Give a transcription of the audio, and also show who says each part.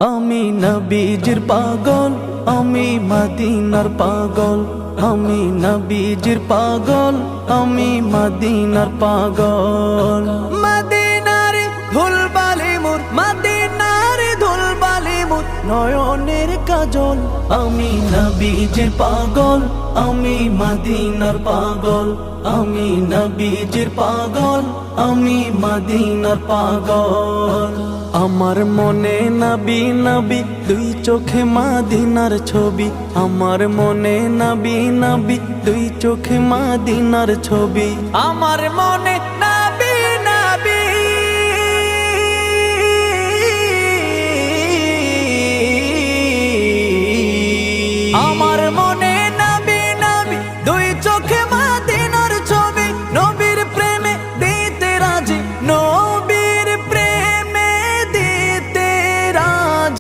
Speaker 1: আমি নবীজির পাগল, আমি মদিনার পাগল। আমি নবীজির পাগল, আমি মদিনার পাগল। মদিনার ধুলবালি মোর, মদিনার ধুলবালি মোর নয়নের কাজল। আমি নবীজির পাগল, আমি মদিনার পাগল। আমি নবীজির পাগল, আমি মদিনার পাগল। আমার মনে নবী নবী দুই চোখে মদিনার ছবি। আমার মনে নবী নবী দুই চোখে মদিনার ছবি। আমার মনে